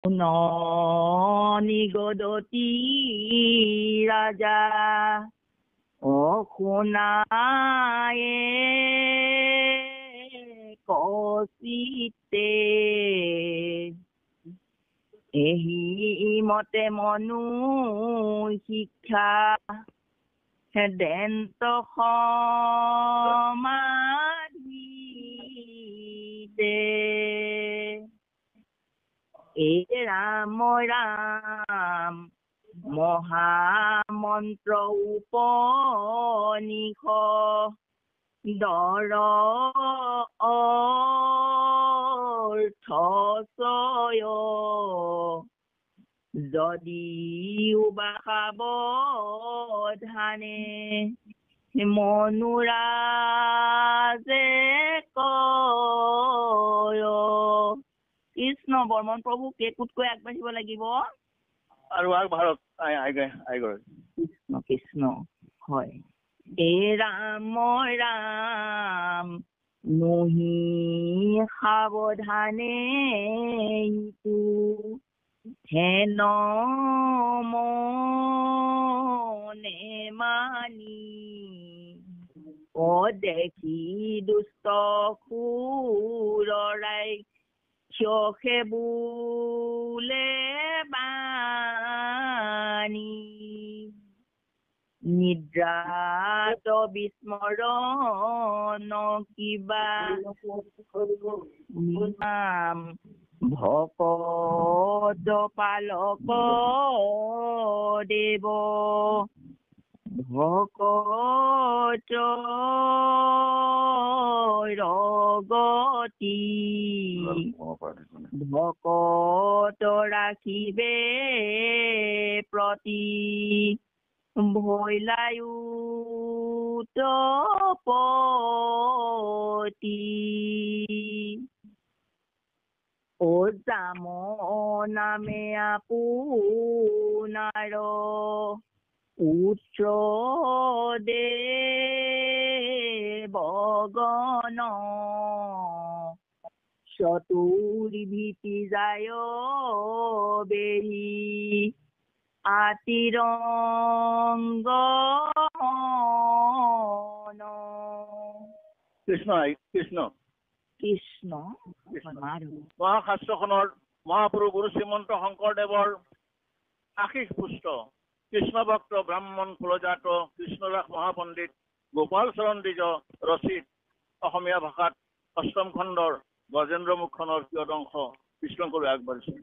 ন নিগদতি ৰাজা শুনায়ে কচিতে এহি মতে মনু শিক্ষা দেন্ত সমাধিতে এ ৰাম ৰাম মহামন্ত্ৰ উপনিষ দৰ অৰ্থ চয় যদিও বা সাৱধানে মনুৰাজে কয়। কৃষ্ণ বৰ্মন প্ৰভু কেকুতকৈ আগবাঢ়িব লাগিব আৰু ভাৰত কৃষ্ণ কৃষ্ণ হয়। এ ৰাম ৰাম নহি সাৱধানে হেন মনে মানি দেখি দুষ্ট সুৰৰাই চখে বোলে বাণী নিদ্ৰাত বিস্মৰণ কিবা নাম ভকত পালক দেৱ ভকত ৰগতি ভকত ৰাখিবে প্ৰতি ভৈলায়ুতপতি ও যাম নামে আপোনাৰ উচ্চ দেৱগণ চতুৰ্ভীতি যায় বেৰি আতিৰংগ কৃষ্ণ কৃষ্ণ কৃষ্ণ মহাশাস্ত্ৰখনৰ মহাপুৰুষ গুৰু শ্ৰীমন্ত শংকৰদেৱৰ আশীষ পুষ্ট কৃষ্ণ ভক্ত ব্ৰাহ্মণ কুলজাত কৃষ্ণদাস মহাপণ্ডিত গোপাল চৰণ দ্বিজ ৰচিত অসমীয়া ভাষাত অষ্টম খণ্ডৰ গজেন্দ্ৰ মুখনৰ কিয়দংশ কৃষ্ণকলৈ আগবাঢ়িছে।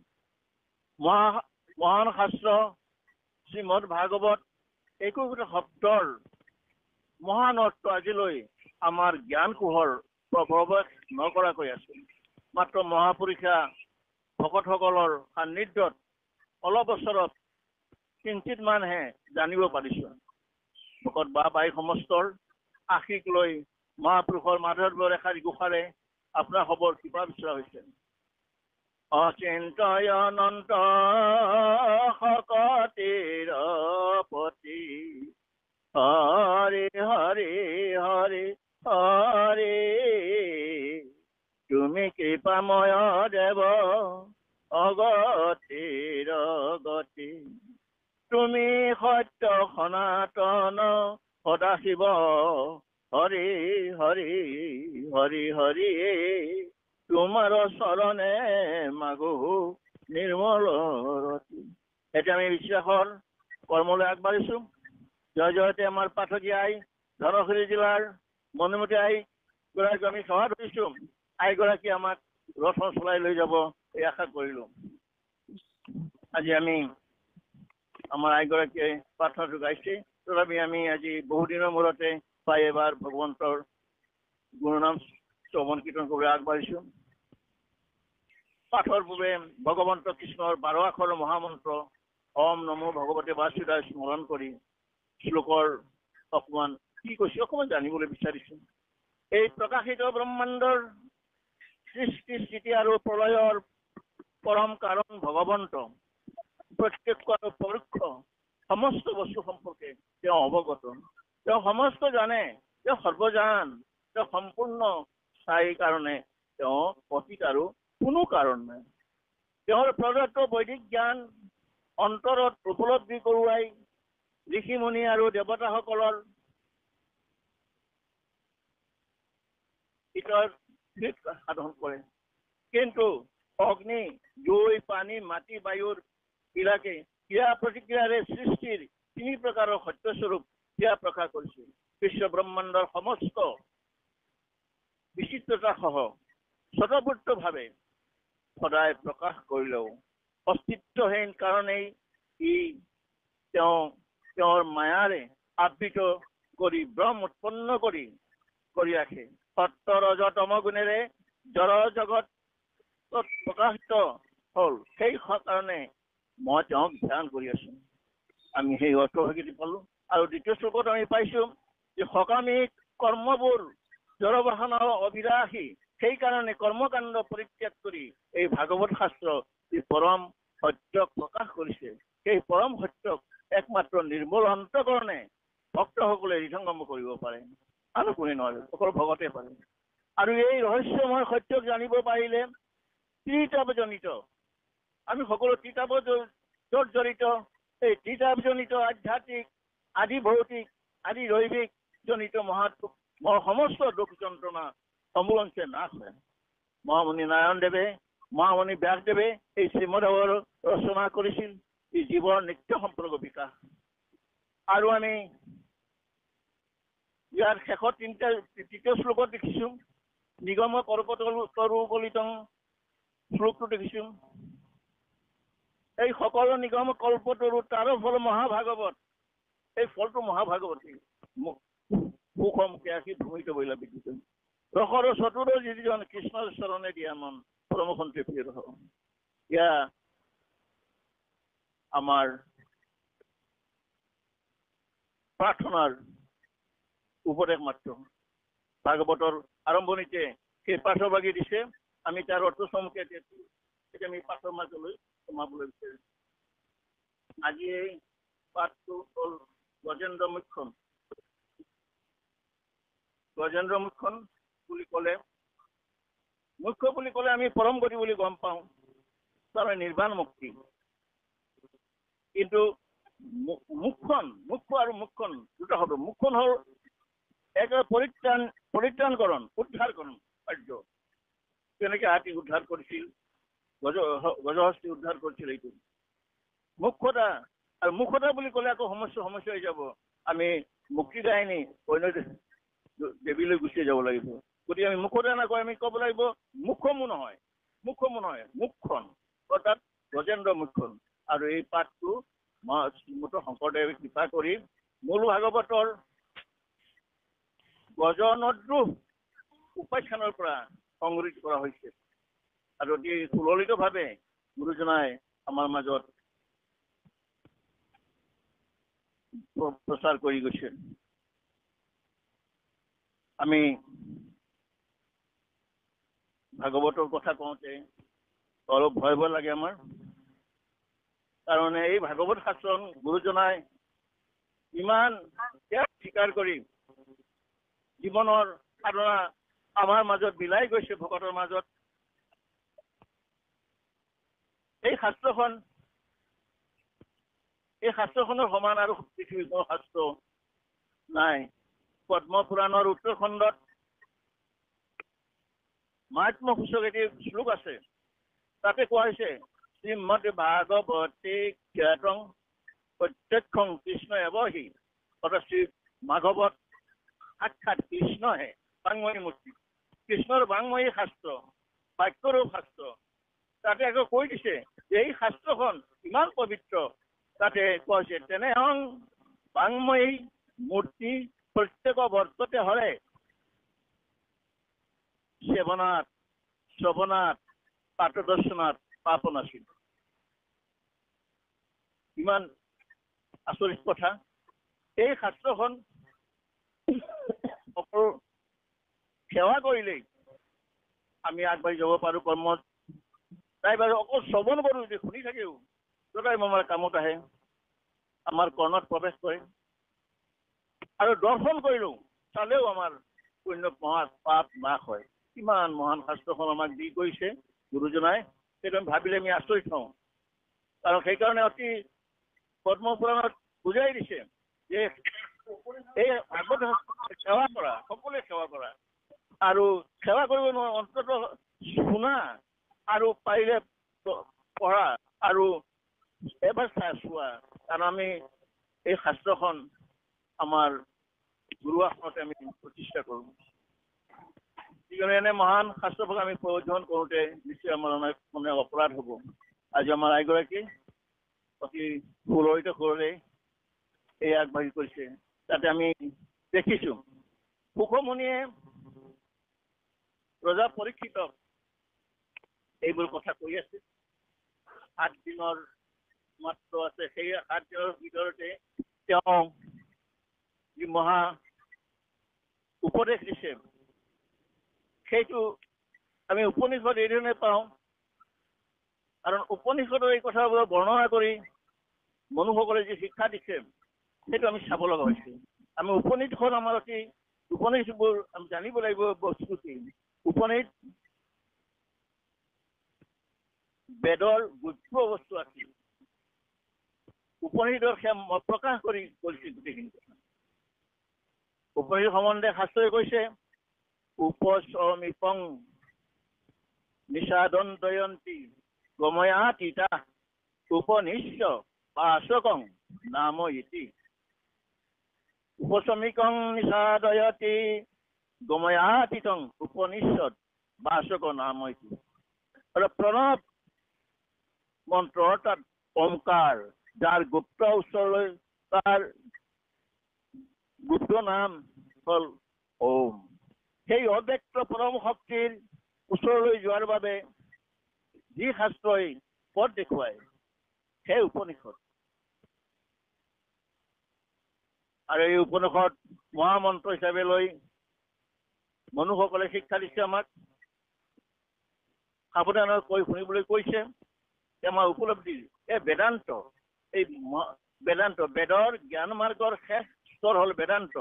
মহান শাস্ত্ৰ শ্ৰীমদ ভাগৱত একোটা শব্দৰ মহান অৰ্থ আজিলৈ আমাৰ জ্ঞান কোহৰ প্ৰৱেশ নকৰাকৈ আছে। মাত্ৰ মহাপুৰুষা ভকতসকলৰ সান্নিধ্যত অলপ বছৰত কিঞ্চিত মানহে জানিব পাৰিছো। ভকত বা বাই সমস্তৰ আশীক লৈ মহাপুৰুষৰ মাধৱ ৰেখাৰ গোসাৰে আপোনাৰ খবৰ কৃপা বিচৰা হৈছে। অচিন্তয় অনন্ত শকতিৰ পতি হৰে হৰে হৰে হৰে তুমি কৃপাময় দেৱ অগতিৰ গতি তুমি সত্য সনাতন সদাশিৱ হৰি হৰি হৰি হৰি তোমাৰ চৰণে মাগো নিৰ্মল ৰতি। এতিয়া আমি বিশ্বাসৰ কৰ্মলৈ আগবাঢ়িছো। জয় জয়তে আমাৰ পাঠকী আই ধনশিৰি জিলাৰ মণিমতী আই গৰাকী আমি সেৱা ধৰিছো। আইগৰাকী আমাক ৰথন চলাই লৈ যাব এই আশা কৰিলো। আজি আমি আমাৰ আইগৰাকীয়ে প্ৰাৰ্থনাটো গাইছে। তথাপি আমি আজি বহুদিনৰ মূৰতে প্ৰায় এবাৰ ভগৱন্তৰ গুণনাম শ্ৰৱণ কীৰ্তন কৰিবলৈ আগবাঢ়িছো। পাঠৰ পূৰ্বে ভগৱন্ত কৃষ্ণৰ 12 আখৰৰ মহামন্ত্ৰ ওম নমো ভগৱতে বাসুদেৱায় স্মৰণ কৰি শ্লোকৰ অকণমান কি কৈছে অকণমান জানিবলৈ বিচাৰিছো। এই প্ৰকাশিত ব্ৰহ্মাণ্ডৰ সৃষ্টি স্থিতি আৰু প্ৰলয়ৰ পৰম কাৰণ ভগৱন্ত প্ৰত্যক্ষ আৰু পৰোক্ষ সমস্ত বস্তু সম্পৰ্কে তেওঁ অৱগত। তেওঁ সমস্ত জানে, তেওঁ সৰ্বজান, তেওঁ সম্পূৰ্ণ স্থায়ী কাৰণে তেওঁ অতীত আৰু কোনো কাৰণ নাই। তেওঁৰ প্ৰদত্ত বৈদিক জ্ঞান অন্তৰত উপলব্ধি কৰোৱাই ঋষিমুনি আৰু দেৱতাসকলৰ হিত সাধন কৰে। কিন্তু অগ্নি, জুই, পানী, মাটি, বায়ুৰ বিলাকে ক্ৰিয়া প্ৰতিক্ৰিয়াৰে সৃষ্টিৰ 3 প্ৰকাৰৰ সত্যস্বৰূপ ক্ৰিয়া প্ৰকাশ কৰিছে। বিশ্ব ব্ৰহ্মাণ্ডৰ সমস্ত বিচিত্ৰতা সহ স্বতঃপূৰ্তভাৱে সদায় প্ৰকাশ কৰিলেও অস্তিত্বহীন কাৰণেই তেওঁৰ মায়াৰে আবৃত কৰি ব্ৰহ্ম উৎপন্ন কৰি ৰাখে। সত্য ৰজ তম গুণেৰে জড় জগত প্ৰকাশিত হল। সেই কাৰণে মই তেওঁক ধ্যান কৰি আছো। আমি সেই অৰ্থভাগিতি পালো। আৰু দ্বিতীয় শ্লোকত আমি পাইছো যে সকামী কৰ্মবোৰ জড় বাসনা অবিৰাশী, সেইকাৰণে কৰ্মকাণ্ড পৰিত্যাগ কৰি এই ভাগৱত শাস্ত্ৰ যি পৰম সত্যক প্ৰকাশ কৰিছে, সেই পৰম সত্যক একমাত্ৰ নিৰ্মল অন্তকৰণে ভক্তসকলে হৃদয়ঙ্গম কৰিব পাৰে, আৰু কোনে নোৱাৰে, অকল ভগতে পাৰে। আৰু এই ৰহস্যময় সত্যক জানিব পাৰিলে ত্ৰিতাপজনিত, আমি সকলো ত্ৰিতাপত জড়িত, এই ত্ৰিতাপজনিত আধ্যাত্মিক, আদি ভৌতিক, আদি দৈবিক জনিত সমস্ত দুখ যন্ত্ৰণা সমূলংশে নাশ হয়। মহামুনি নাৰায়ণদেৱে, মহামুনি ব্যাসদেৱে এই শ্ৰীমদৰ ৰচনা কৰিছিল এই জীৱৰ নিত্য সম্পৰ্ক বিকাশ। আৰু আমি ইয়াৰ শেষত তৃতীয় শ্লোকত দেখিছো নিগম কল্পতৰুকলিতং শ্লোকটো দেখিছো। এই সকলো নিগম কল্পতৰু তাৰো ফল মহাভাগৱত। এই ফলটো মহাভাগৱতী মুখমুখে আহি ভূমিত বইলা বিদ্যুৎ ৰসৰ চতুৰ যিজন কৃষ্ণৰ চৰণে দিয়া মন পৰমখন্ত্ৰী প্ৰিয় ৰহ। ইয়া আমাৰ প্ৰাৰ্থনাৰ উপদেশ মাত্ৰ। ভাগৱতৰ আৰম্ভণিতে সেই পাঠভাগী দিছে, আমি তাৰ অৰ্থ চমুকে আমি পাঠৰ মাজলৈ সোমাবলৈ বিচাৰিছো। আজি এই পাঠটো হ'ল গজেন্দ্ৰ মুখ্যন। গজেন্দ্ৰ মুখ্যন বুলি ক'লে, মুখ্য বুলি ক'লে আমি পৰম গতি বুলি গম পাওঁ, তাৰমানে নিৰ্বাণ মুক্তি। কিন্তু মুখ্য আৰু মুখ্যন দুটা শব্দ। মুখ্যন হ'ল এক পৰিত্ৰাণকৰণ, উদ্ধাৰকৰণ কাৰ্য। তেনেকে হাতী উদ্ধাৰ কৰিছিল, গজহস্তি উদ্ধাৰ কৰিছিল। এইটো মুখ্যতা। আৰু মুখ্যতা বুলি ক'লে আকৌ সমস্যা হৈ যাব, আমি মুক্তিদায়িনী অন্য দেৱীলৈ গুচি যাব লাগিব। গতিকে আমি মুখ্যতা নকয়, আমি ক'ব লাগিব মুখ্যমো নহয়, মুখ্যন, অৰ্থাৎ গজেন্দ্ৰ মুখ্যন। আৰু এই পাঠটো শ্ৰীমন্ত শংকৰদেৱে কৃপা কৰি মূল ভাগৱতৰ গজনদ্ৰু উপাখ্যানৰ পৰা সংগৃহীত কৰা হৈছে। আৰু অতি সুললিতভাৱে গুৰুজনাই আমাৰ মাজত প্ৰচাৰ কৰি গৈছে। আমি ভাগৱতৰ কথা কওঁতে অলপ ভয় লাগে আমাৰ, কাৰণ এই ভাগৱত শাস্ত্ৰ গুৰুজনাই ইমান ত্যাগ স্বীকাৰ কৰি জীৱনৰ সাধনা আমাৰ মাজত বিলাই গৈছে, ভকতৰ মাজত। এই শাস্ত্ৰখনৰ সমান আৰু পৃথিৱীৰ কোনো শাস্ত্ৰ নাই। পদ্ম পুৰাণৰ উত্তৰ খণ্ডত মাহাত্ম্য সূচক এটি শ্লোক আছে, তাতে কোৱা হৈছে শ্ৰীমদ ভাগৱতে জ্ঞাতং প্ৰত্যক্ষং কৃষ্ণ এৱহি। অৰ্থাৎ শ্ৰী ভাগৱত সাক্ষাৎ কৃষ্ণহে বাংময়ী মূৰ্তি, কৃষ্ণৰ বাংময়ী শাস্ত্ৰ, বাক্যৰূপ শাস্ত্ৰ। তাতে আকৌ কৈ দিছে যে এই শাস্ত্ৰখন ইমান পবিত্ৰ, তাতে কোৱা হৈছে তেনেহং বাংময়ী মূৰ্তি প্ৰত্যেক বৰ্ততে হৰে সেৱনাথ শ্ৰৱণাথ পাঠদৰ্শনাথ পাপন আছিল। ইমান আচৰিত কথা। এই শাস্ত্ৰখন অকল সেৱা কৰিলেই আমি আগবাঢ়ি যাব পাৰো কৰ্মত। তাই বাৰু অকল শ্ৰৱণ কৰো, যে শুনি থাকেও তথাপি আমাৰ কামত আহে, আমাৰ কৰ্ণত প্ৰৱেশ কৰে। আৰু দৰ্শন কৰিলো, চালেও আমাৰ পুণ্য পাপ নাশ হয়। কিমান মহান শাস্ত্ৰখন আমাক দি গৈছে গুৰুজনাই। সেইটো আমি ভাবিলে আমি আচৰিত হওঁ। কাৰণ সেইকাৰণে অতি পদ্মপুৰাণত বুজাই দিছে যে এই আগত সেৱা কৰা, সকলোৱে সেৱা কৰা, আৰু সেৱা কৰিব নোৱাৰে অন্ততঃ শুনা আৰু পাৰিলে পঢ়া আৰু এবাৰ চোৱা। কাৰণ আমি এই শাস্ত্ৰখন আমাৰ গুৰু আসনতে আমি প্ৰতিষ্ঠা কৰোঁ। যিকোনো এনে মহান শাস্ত্ৰভাগ আমি অধ্যয়ন কৰোঁতে নিশ্চয় আমাৰ মানে অপৰাধ হ'ব। আজি আমাৰ আইগৰাকী অতি সুৰহিত সুৰৰে এই আগবাঢ়ি কৰিছে। তাতে আমি দেখিছোঁ সুখমণিয়ে ৰজা পৰীক্ষিতক এইবোৰ কথা কৈ আছে। 7 দিনৰ মাত্ৰ আছে, সেই 7 দিনৰ ভিতৰতে তেওঁ যি মহা উপদেশ দিছে সেইটো আমি উপনিষদ এই ধৰণে পাওঁ। কাৰণ উপনিষদৰ এই কথাবোৰ বৰ্ণনা কৰি মনুসকলে যি শিক্ষা দিছে সেইটো আমি চাব লগা হৈছে। আমি উপনিষদ আমাৰ অতি উপনিষদবোৰ আমি জানিব লাগিব। বস্তু কি উপনিষদ বেদৰ গুপ্ত বস্তু আছিল। উপনিষদৰ প্ৰকাশ কৰি কৰিছিল গোটেইখিনি কথা। উপনিষদ সম্বন্ধে শাস্ত্ৰই কৈছে উপশমিপং নিষাদন্তয়ন্তি গময়াতীতা উপনিষ্য পাশকং নাম ইতি। উপশমিকং নিষাদয়তি গময়াতীতং উপনিষদ বাসক নাম ইতি। প্ৰণৱ মন্ত্ৰ অৰ্থাৎ ওমকাৰ, যাৰ গুপ্ত উচ্চলৈ তাৰ গুপ্ত নাম হল ওম। সেই অব্যক্ত পৰম শক্তিৰ ওচৰলৈ যোৱাৰ বাবে যি শাস্ত্ৰই পথ দেখুৱায় সেই উপনিষদ। আৰু এই উপনিষদ মহামন্ত্ৰ হিচাপে লৈ মনুসকলে শিক্ষা দিছে আমাক। সাৱধানে কৈ শুনিবলৈ কৈছে। আমাৰ উপলব্ধি এই বেদান্ত, এই বেদান্ত বেদৰ জ্ঞান মাৰ্গৰ শেষ স্তৰ হল বেদান্ত।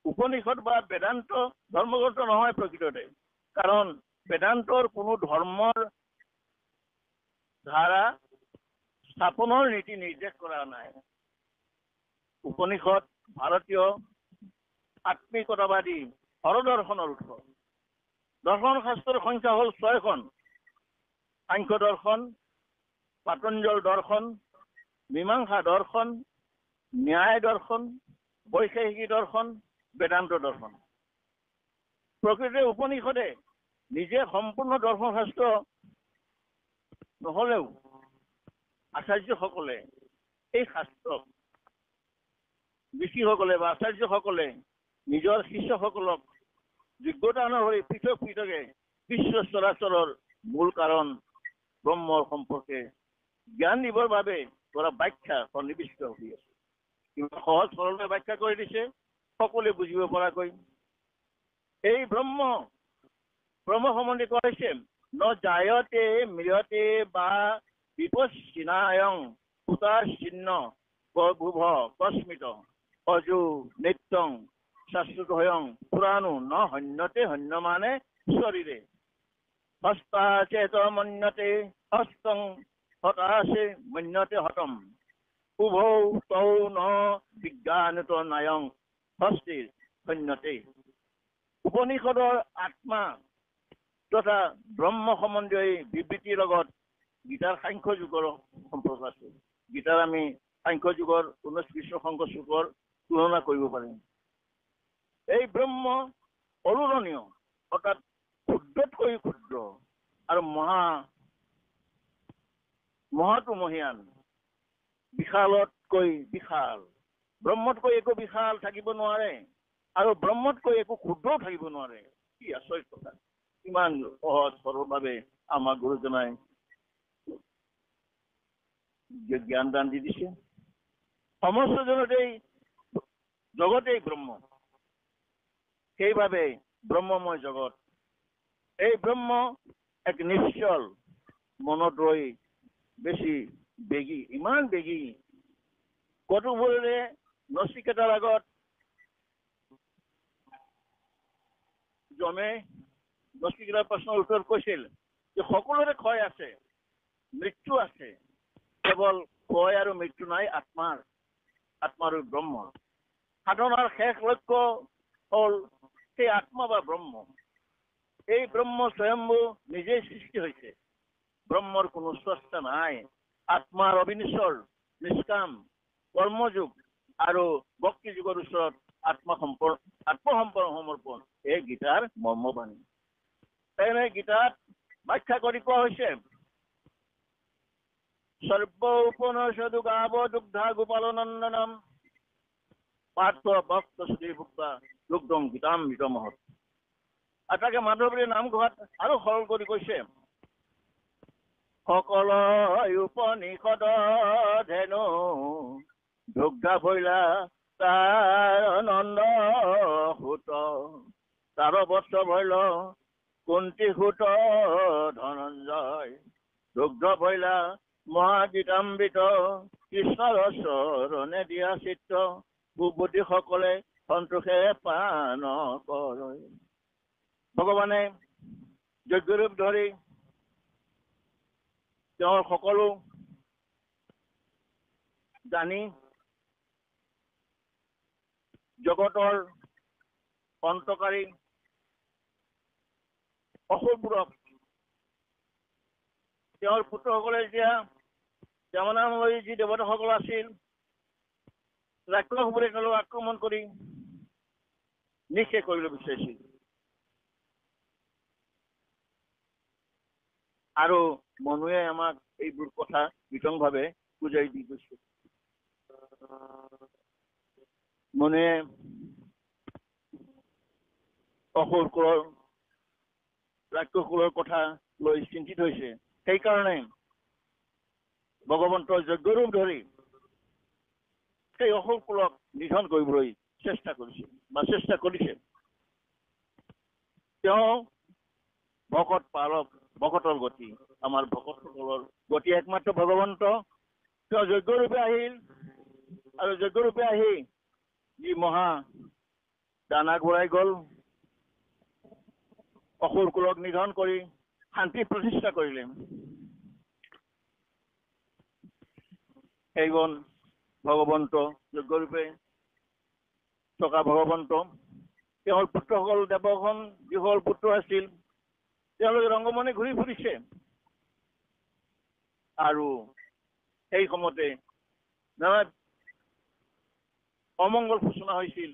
উপনিষদ বা বেদান্ত ধৰ্মগ্ৰন্থ নহয় প্ৰকৃততে। কাৰণ বেদান্তৰ কোনো ধৰ্মৰ ধাৰা স্থাপনৰ নীতি নিৰ্দেশ কৰা নাই। উপনিষদ ভাৰতীয় আত্মিকতাবাদী হৰদৰ্শনৰ উৎস। দৰ্শন শাস্ত্ৰৰ সংখ্যা হল 6খন। সাংখ্য দৰ্শন, পাতঞ্জল দৰ্শন, মীমাংসা দৰ্শন, ন্যায় দৰ্শন, বৈশেষিক দৰ্শন, বেদান্ত দৰ্শন। প্ৰকৃতিৰ উপনিষদে নিজে সম্পূৰ্ণ দৰ্শন শাস্ত্ৰ নহলেও আচাৰ্যসকলে এই শাস্ত্ৰক ঋষিসকলে বা আচাৰ্যসকলে নিজৰ শিষ্যসকলক যোগ্যতা অনুসৰি পৃথক পৃথকে বিশ্ব চৰাচৰৰ মূল কাৰণ ব্ৰহ্মৰ সম্পৰ্কে জ্ঞান দিবৰ বাবে ধৰা ব্যাখ্যা সন্নিৱিষ্ট হৈ আছে। কিমান সহজ সৰলভাৱে ব্যাখ্যা কৰি দিছে সকলোৱে বুজিব পৰাকৈ। এই ব্ৰহ্ম সম্বন্ধে কোৱা হৈছে ন জায়তে ম্ৰিয়তে বা বিপশ্চিনায়ং পুতাশ্চিন্ন ভুভ কস্মিত অজু নিত্যং শাশ্বত হয়ং পুৰাণো ন হন্যতে হন্যমানে শৰীৰে হস্তাচেত মন্যতে হস্তং হতাশে মন্যতে হতম উভৌ তৌ ন বিজ্ঞানিত নায়ং হস্তিৰ হন্যতে। উপনিষদৰ আত্মা তথা ব্ৰহ্ম সম্বন্ধীয় এই বিবৃতিৰ লগত গীতাৰ সাংখ্য যুগৰ সম্পৰ্ক আছে। গীতাৰ আমি সাংখ্য যুগৰ 19-20 সংখ্য যুগৰ তুলনা কৰিব পাৰিম। এই ব্ৰহ্ম অতুলনীয় অৰ্থাৎ ক্ষুদ্ৰতকৈ ক্ষুদ্ৰ আৰু মহাতো মহিয়ান, বিশালতকৈ বিশাল। ব্ৰহ্মতকৈ একো বিশাল থাকিব নোৱাৰে আৰু ব্ৰহ্মতকৈ একো ক্ষুদ্ৰও থাকিব নোৱাৰে। কি আচৰিত কথা! ইমান সহজ সৰলভাৱে আমাৰ গুৰুজনাই জ্ঞান দান দি দিছে। সমস্ত জগতেই ব্ৰহ্ম। সেইবাবে ব্ৰহ্মময় জগত। এই ব্ৰহ্ম এক নিশ্চল, মনত ৰৈ বেছি বেগী, ইমান বেগী কটুবোৰেৰে নচিকেতাৰ আগত যমে নচিকেতাৰ প্ৰশ্নৰ উত্তৰ কৈছিল যে সকলোৰে ক্ষয় আছে, মৃত্যু আছে, কেৱল ভয় আৰু মৃত্যু নাই, আত্মাৰ ব্ৰহ্ম। সাধনাৰ শেষ লক্ষ্য হ'ল সেই আত্মা বা ব্ৰহ্ম। এই ব্ৰহ্ম স্বয়ম্ভু নিজেই সৃষ্টি হৈছে। ব্ৰহ্মৰ কোনো স্ৰষ্টা নাই। আত্মাৰ অবিনিশ্বৰ নিষ্কাম কৰ্মযোগ আৰু ভক্তি যুগৰ ওচৰত আত্মসমৰ্পণ এই গীতাৰ মৰ্মবাণী। তেনে গীতাত ব্যাখ্যা কৰি কোৱা হৈছে, সৰ্বৌপনিষদুগাব দুগ্ধা গোপালনন্দনম পাৰ্থ ভক্ত সুধী ভুক্তা দুগ্ধম গীতামৃতমহৎ। আটাকে মাধৱৰীয়ে নামঘৰত আৰু সৰল কৰি কৈছে, সকলো উপনিষদ ধেনু দুগ্ধা ভৈলা তাৰ নন্দ সুত, তাৰ বস্ত্ৰ ভৈল কুন্তি সুত ধনঞ্জয়, দুগ্ধ ভৈলা মহাগীতামৃত কৃষ্ণৰ চৰণে দিয়া চিত্ৰ, সুবুদ্ধিসকলে সন্তোষে পান কৰে। ভগৱানে যজ্ঞৰূপ ধৰি তেওঁৰ সকলো জানি জগতৰ অন্তকাৰী অসুৰবোৰক তেওঁৰ পুত্ৰসকলে যেতিয়া তেওঁৰ নাম লৈ যি দেৱতাসকল আছিল, ৰাক্ষসবোৰে তেওঁলোক আক্ৰমণ কৰি নিঃশেষ কৰিব বিচাৰিছিল। আৰু মনুৱে আমাক এইবোৰ কথা বিতংভাৱে বুজাই দি গৈছে। মনুৱে অসুৰকুলৰ ৰাক্ষসকুলৰ কথা লৈ চিন্তিত হৈছে। সেইকাৰণে ভগৱন্তৰ যজ্ঞৰূপ ধৰি সেই অসুৰকুলক নিধন কৰিবলৈ চেষ্টা কৰিছে। তেওঁ ভকত পালক, ভকতৰ গতি, আমাৰ ভকতসকলৰ গতি একমাত্ৰ ভগৱন্ত। তেওঁ যজ্ঞৰূপে আহিল আৰু যজ্ঞৰূপে আহি যি মহা দানা ঘূৰাই গল, অসুৰকুলক নিধন কৰি শান্তি প্ৰতিষ্ঠা কৰিলে। সেইজন ভগৱন্ত, যজ্ঞৰূপে থকা ভগৱন্ত। তেওঁৰ পুত্ৰসকল দেৱগণ যিসকল পুত্ৰ আছিল, তেওঁলোকে ৰংগমনে ঘূৰি ফুৰিছে। আৰু সেই সময়তে নানা অমংগল সূচনা হৈছিল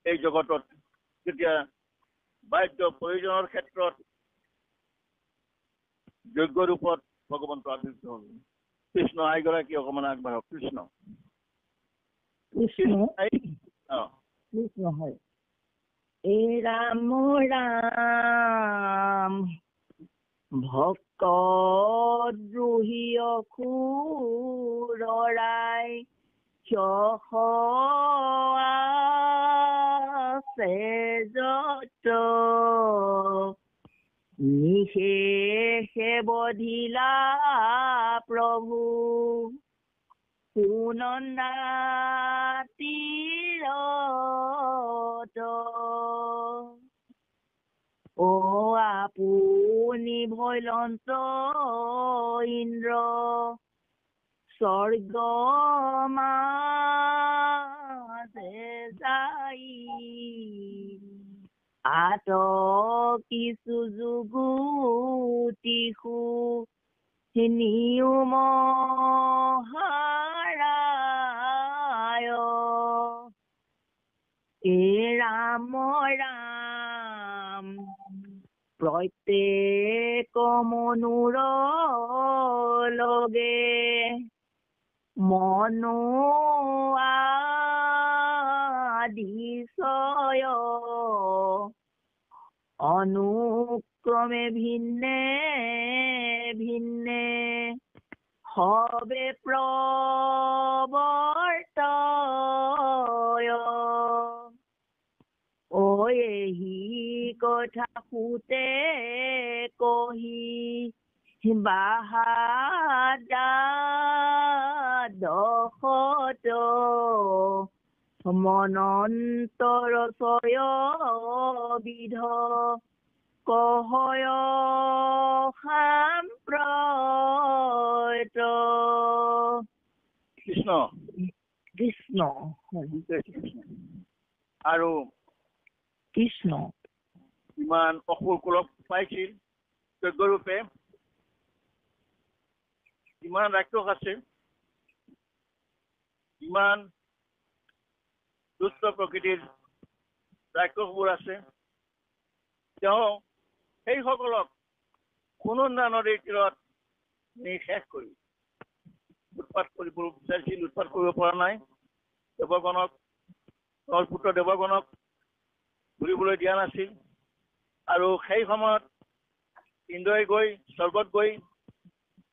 এই জগতত, যেতিয়া বাধ্য প্ৰয়োজনৰ ক্ষেত্ৰত যজ্ঞ ৰূপত ভগৱন্ত আবিৰ্ভূত হল। কৃষ্ণ আইগৰাকী অকমান আগবাঢ়ক। কৃষ্ণ কৃষ্ণ হয়। এ ৰাম ৰাম ভক্ত দ্ৰোহী অসুৰৰাই, আছে যত নিশেষে বধিলা প্ৰভু, সুনন্দা তীৰত। ও আপুনি ভৈলন্ত ইন্দ্ৰ, স্বৰ্গ মাজে যাই, আত কিছু যুগুতিষু নিয়ম হাৰায়। এ ৰাম ৰাম প্ৰত্যেক মনুৰ লগে, মনো আদিশয়, অনুক্ৰমে ভিন্নে ভিন্নে, হবে প্ৰবৰ্তয়। ও এহি কথা সুতে কহি, বাহাদত মনন্তৰ ছয় বিধ, কহয় সাম্প্ৰদায়। প্ৰয়ত কৃষ্ণ কৃষ্ণ আৰু কৃষ্ণ ইমান অসুৰ কুলক পাইছিল যজ্ঞৰূপে, ইমান ৰাক্ষস আছে, ইমান দুষ্ট প্ৰকৃতিৰ ৰাক্ষসবোৰ আছে, তেওঁ সেইসকলক সুনন্দা নদীৰ তীৰত নিশেষ কৰি উৎপাত কৰিব বিচাৰিছিল, উৎপাত কৰিব পৰা নাই। দেৱগণক, নৰপুত্ৰ দেৱগণক ঘূৰিবলৈ দিয়া নাছিল। আৰু সেই সময়ত ইন্দ্ৰই গৈ স্বৰ্গত গৈ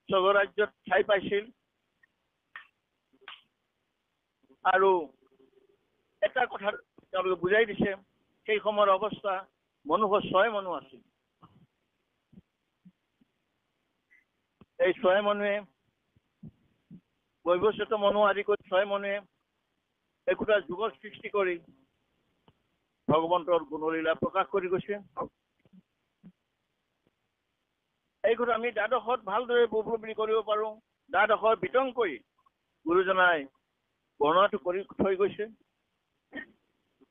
স্বৰ্গৰাজ্যত ঠাই পাইছিল। আৰু এটা কথা তেওঁলোকে বুজাই দিছে, সেই সময়ৰ অৱস্থা মনুষ্য 6 মানুহ আছিল। এই 6 মানুহে, বৈৱস্বত মানুহ আদি কৰি 6 মানুহে একোটা যুগৰ সৃষ্টি কৰি ভগৱন্তৰ গুণলীলা প্ৰকাশ কৰি গৈছে। এই কথা আমি দ্বাদশত ভালদৰে উপলব্ধি কৰিব পাৰোঁ। দ্বাদশৰ বিতংকৈ গুৰুজনাই বৰ্ণনাটো কৰি থৈ গৈছে।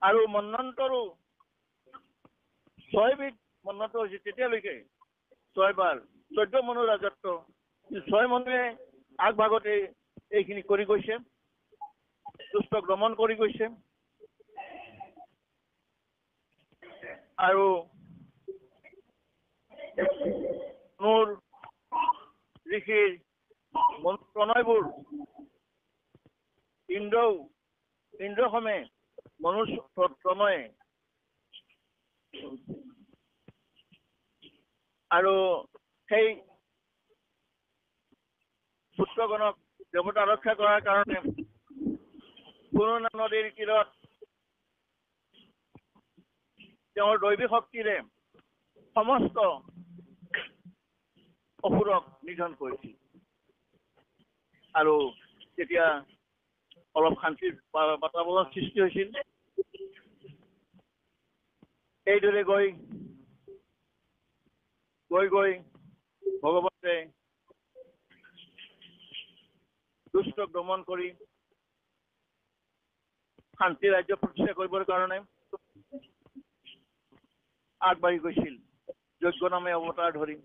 আৰু মন্বন্তৰো 6 বিধ মন্বন্তৰ হৈছে তেতিয়ালৈকে 6 বাৰ 14 মানুহৰ ৰাজত্ব। 6 মানুহে আগভাগতে এইখিনি কৰি গৈছে, দুষ্টক দমন কৰি গৈছে। আৰু মোৰ ঋষিৰ প্ৰণয়বোৰ ইন্দ্ৰসমে মনুষ্য প্ৰণয়ে আৰু সেই পুত্ৰগণক দেৱতা ৰক্ষা কৰাৰ কাৰণে পুৰণা নদীৰ তীৰত তেওঁৰ দৈৱী শক্তিৰে সমস্ত অসুৰক নিধন কৰিছিল। আৰু তেতিয়া অলপ শান্তিৰ বাতাবৰণ সৃষ্টি হৈছিল। এইদৰে গৈ ভগৱতে দুষ্টক দমন কৰি শান্তি ৰাজ্য প্ৰতিষ্ঠা কৰিবৰ কাৰণে আগবাঢ়ি গৈছিল যজ্ঞ নামে অৱতাৰ ধৰি।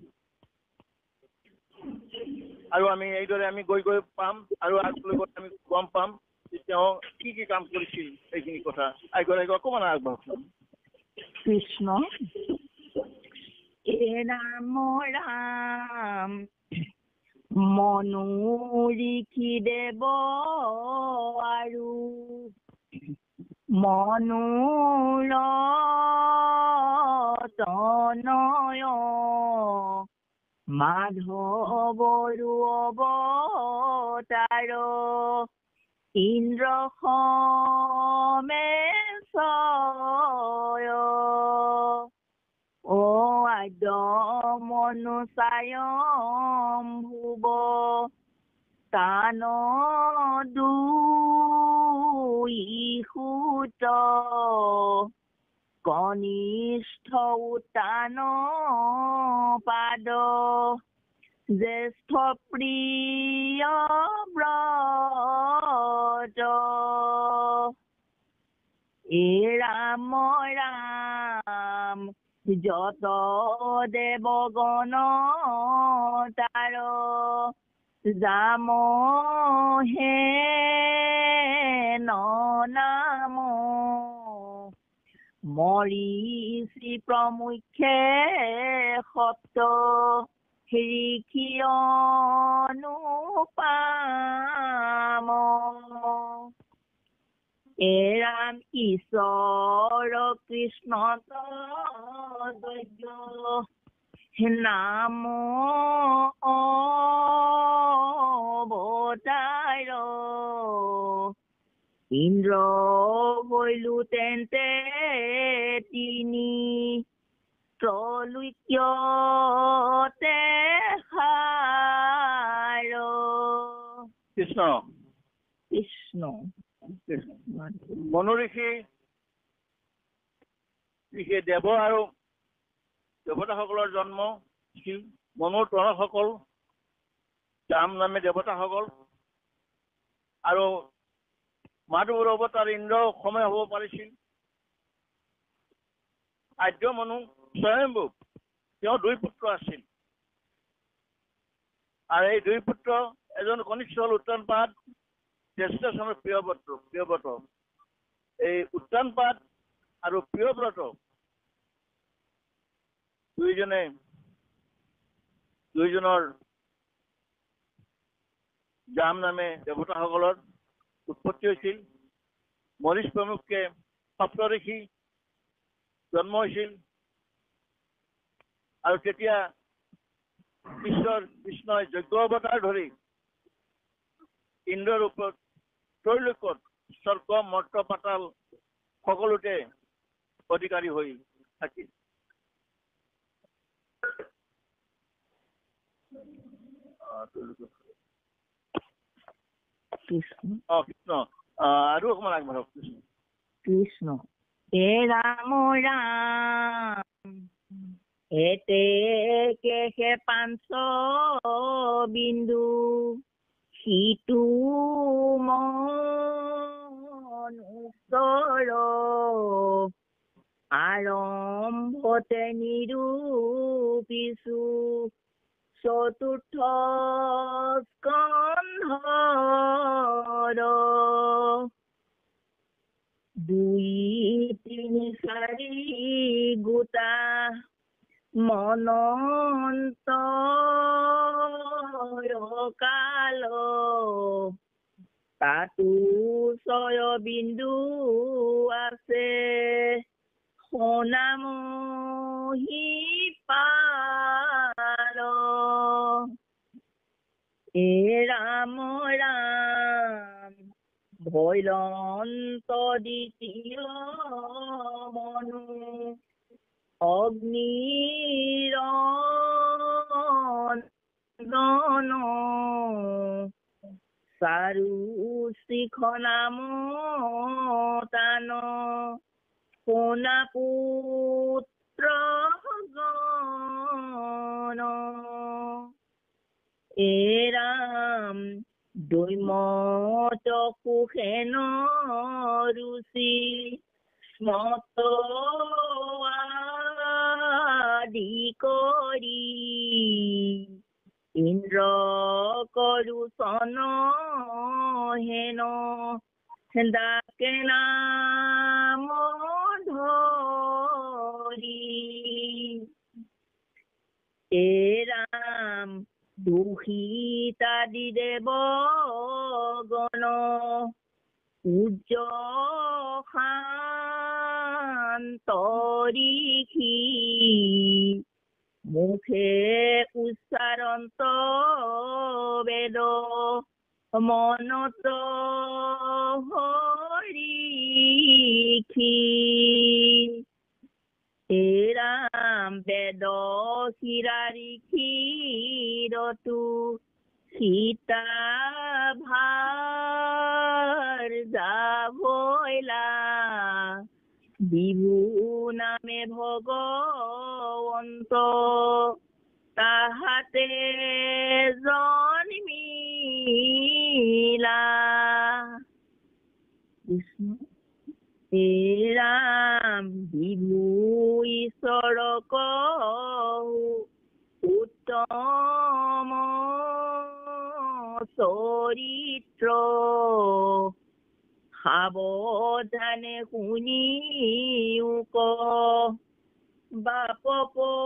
আৰু আমি এইদৰে আমি গৈ পাম, আৰু আগলৈ গৈ আমি গম পাম যে তেওঁ কি কি কাম কৰিছিল। এইখিনি কথা অকমান আগবাঢ়িম। কৃষ্ণ এ ৰাম ৰাম মনু ঋষি দেৱ আৰু মনোৰতনয় মাধৱৰু অৱতাৰ ইন্দ্ৰ সমেশয় ও আদ্য মনুষায়ম ভুৱ তান দুইসুত কনিষ্ঠ উত্তান পাদ জ্যেষ্ঠ প্ৰিয় ব্ৰত এ ৰাম ৰাম যত দেৱগণ তাৰ যাম হে নাম মৰিষি প্ৰমুখ্যে সপ্ত ঋষি অনুপাম এ ৰাম ঈশ্বৰ কৃষ্ণ দৈব্য নাম অৱতাৰ ইন্দ্ৰ হৈলো তেন্তে তিনি ত্ৰৈলোক্যতে সাৰ কৃষ্ণ কৃষ্ণ মনু ঋষিয়ে দেৱ আৰু দেৱতাসকলৰ জন্ম হৈছিল। মনুৰ প্ৰণয়সকল জাম নামে দেৱতাসকল আৰু মাধৱৰ অৱতাৰ ইন্দ্ৰ সময় হ'ব পাৰিছিল। আদ্য মনু স্বয়ম্ভু তেওঁ 2 পুত্ৰ আছিল আৰু এই 2 পুত্ৰ এজন কনিষ্ঠ হ'ল উত্তানপাদ, জ্যেষ্ঠ চনৰ প্ৰিয়ব্ৰত। এই উত্তানপাদ আৰু প্ৰিয়ব্ৰত দুইজনৰ জাম নামে দেৱতাসকলৰ উৎপত্তি হৈছিল। মৰিচ প্ৰমুখে সপ্তঋষি জন্ম হৈছিল আৰু তেতিয়া কৃষ্ণই যজ্ঞ অৱতাৰ ধৰি ইন্দ্ৰৰ ওপৰত ত্ৰৈলোক্যত স্বৰ্গ মৰ্ত পাতাল সকলোতে অধিকাৰী হৈ থাকিল। কৃষ্ণ আৰু অকমান আগবাঢ়ক। কৃষ্ণ হে ৰাম ৰাম হেতে কেহে 500 বিন্দু সিটো মন উত্তৰ আৰম্ভতে নিৰূপিছো চতুৰ্থ স্কন্ধৰ 2, 3, 4 গোটা মনন্তৰ কাল তাতো 6 বিন্দু আছে সোণামহি পাল এ ৰাম ৰাম ভৈলন্ত দ্বিতীয় মনু অগ্নিৰঞ্জন চাৰু শিখ নাম তান সোণাপুত্ৰ গণ এ ৰাম দৈমত কুশেন ৰুচি স্মত আদি কৰি ইন্দ্ৰ কৰোচন হেন ডাকে নাম ধৰি এ ৰাম দূষিতাদি দেৱ গণ সূৰ্য শান্তৰিষি মুখে উচ্চাৰন্ত বেদ মনত হৰিষি হে ৰাম বেদ শিৰাৰিষিৰতু সীতা ভাৰ যাবইলা বিভু নামে ভগৱন্ত তাহাতে জন্মিলা কৃষ্ণ হে ৰাম বিভু ঈশ্বৰক উত্তম চৰিত্ৰ সাৱধানে শুনিও বাপ পৰীক্ষিত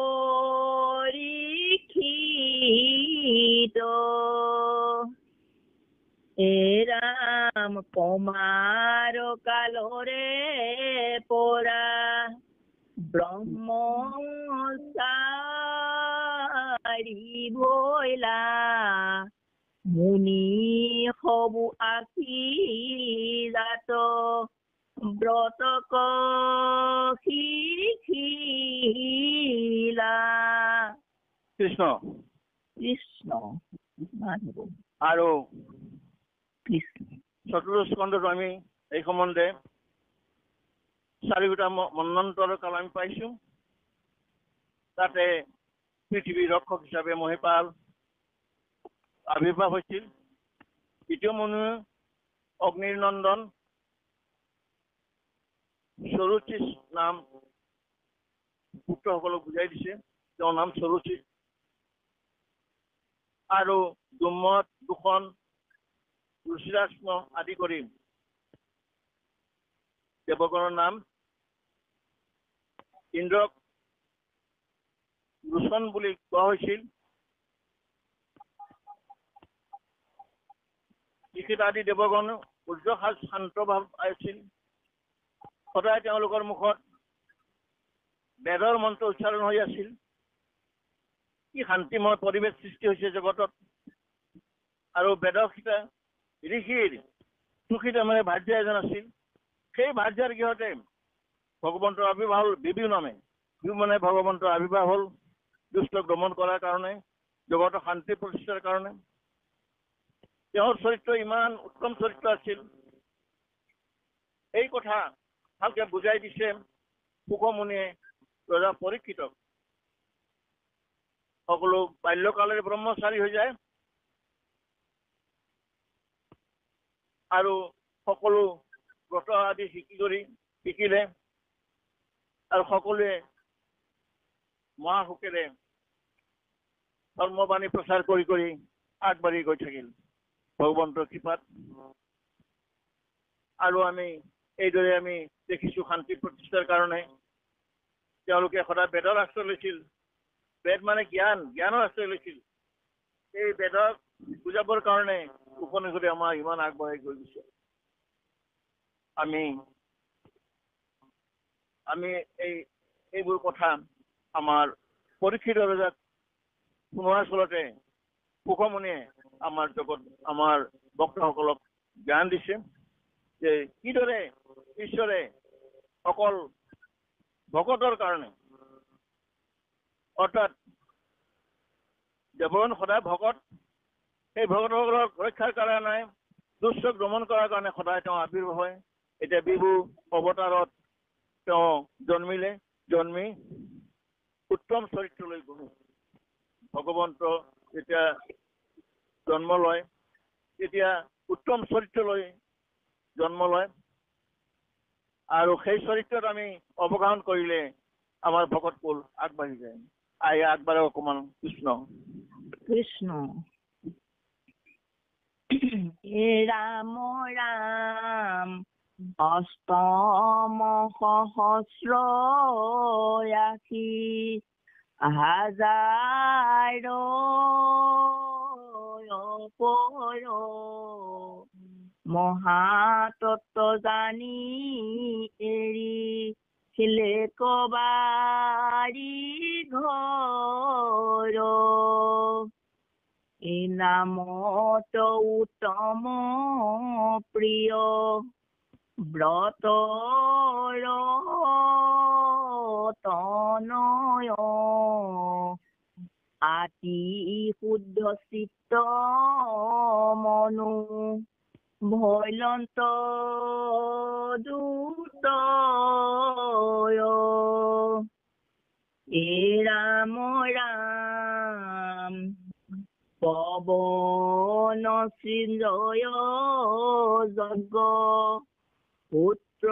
হে ৰাম কমাৰ কালৰে পৰা ব্ৰহ্মচাৰী ভৈলা মুনি সবু আশীজাত ব্ৰতক শিখিলা কৃষ্ণ কৃষ্ণ আৰু কৃষ্ণ চতুৰ্থ স্কন্ধটো আমি এই সম্বন্ধে 4 গোটা মন্বন্তৰ কাল আমি পাইছো। তাতে পৃথিৱীৰ ৰক্ষক হিচাপে মহিপাল, আবিৰ্ভাৱ হৈছিল। তৃতীয় মনু অগ্নিৰ নন্দন, সৰুচিছ নাম পুত্ৰসকলক বুজাই দিছে, তেওঁৰ নাম সৰুচিছ। আৰু দুম্মত, দুখন, ৰুচিৰাশ্ম আদি কৰি দেৱগণৰ নাম। ইন্দ্ৰক ৰোচন বুলি কোৱা হৈছিল। লিখিত আদি দেৱগণ উৰ্জসাজ শান্ত ভাৱ আছিল। সদায় তেওঁলোকৰ মুখত বেদৰ মন্ত্ৰ উচ্চাৰণ হৈ আছিল। কি শান্তিময় পৰিৱেশ সৃষ্টি হৈছে জগতত। আৰু বেদশিতা ঋষিৰ সুখিত মানে ভাৰ্য এজন আছিল। সেই ভাৰ্যাৰ গৃহতে ভগৱন্তৰ আবিৰ্ভাৱ হ'ল বিভু নামে। বিভু মানে ভগৱন্তৰ আবিৰ্ভাৱ হ'ল দুষ্টক দমন কৰাৰ কাৰণে, জগতৰ শান্তি প্ৰতিষ্ঠাৰ কাৰণে। তেওঁৰ চৰিত্ৰ ইমান উত্তম চৰিত্ৰ আছিল। এই কথা ভালকে বুজাই দিছে শুকমুনিয়ে ৰজা পৰীক্ষিতক। সকলো বাল্যকালেৰে ব্ৰহ্মচাৰী হৈ যায় আৰু সকলো ব্ৰত আদি শিকিলে আৰু সকলোৱে মহাসুখেৰে ধৰ্মবাণী প্ৰচাৰ কৰি কৰি আগবাঢ়ি গৈ থাকিল ভগৱন্তৰ কৃপাত। আৰু আমি এইদৰে আমি দেখিছো শান্তি প্ৰতিষ্ঠাৰ কাৰণে তেওঁলোকে সদায় বেদৰ আশ্ৰয় লৈছিল। বেদ মানে জ্ঞান, জ্ঞানৰ আশ্ৰয় লৈছিল। এই বেদক বুজাবৰ কাৰণে উপনিষদে আমাৰ ইমান আগবাঢ়ি গৈ গৈছে। আমি এইবোৰ কথা আমাৰ পৰীক্ষিত ৰজাক শুনোৱাৰ ফলতে শুকমুনিয়ে আমাৰ বক্তাসকলক জ্ঞান দিছে যে কিদৰে ঈশ্বৰে অকল ভকতৰ কাৰণে, অৰ্থাৎ দেৱগণ সদায় ভকত, সেই ভকতসকলক ৰক্ষাৰ কাৰণে, দুষ্টক দমন কৰাৰ কাৰণে সদায় তেওঁ আবিৰ্ভাৱ হয়। এতিয়া বিভু অৱতাৰত তেওঁ জন্মি উত্তম চৰিত্ৰলৈ গঢ়। ভগৱন্ত যেতিয়া জন্ম লয় তেতিয়া উত্তম চৰিত্ৰলৈ জন্ম লয়। আৰু সেই চৰিত্ৰত আমি অৱগাহন কৰিলে আমাৰ ভকত কুল আগবাঢ়ি যায়। আগবাঢ়ে অকমান কৃষ্ণ কৃষ্ণ। হে ৰাম ৰাম অষ্টম সহস্ৰ আশী হাজাৰ পৰ মহাতত্ব জানি এৰি খিলে কবাৰী ঘৰ এই নামত উত্তম প্ৰিয় ব্ৰতৰ তনয় আতি শুদ্ধ চিত্ত মনু ভৈলন্ত দূত এ ৰাম ৰাম পৱন সৃঞ্জয় যজ্ঞ পুত্ৰ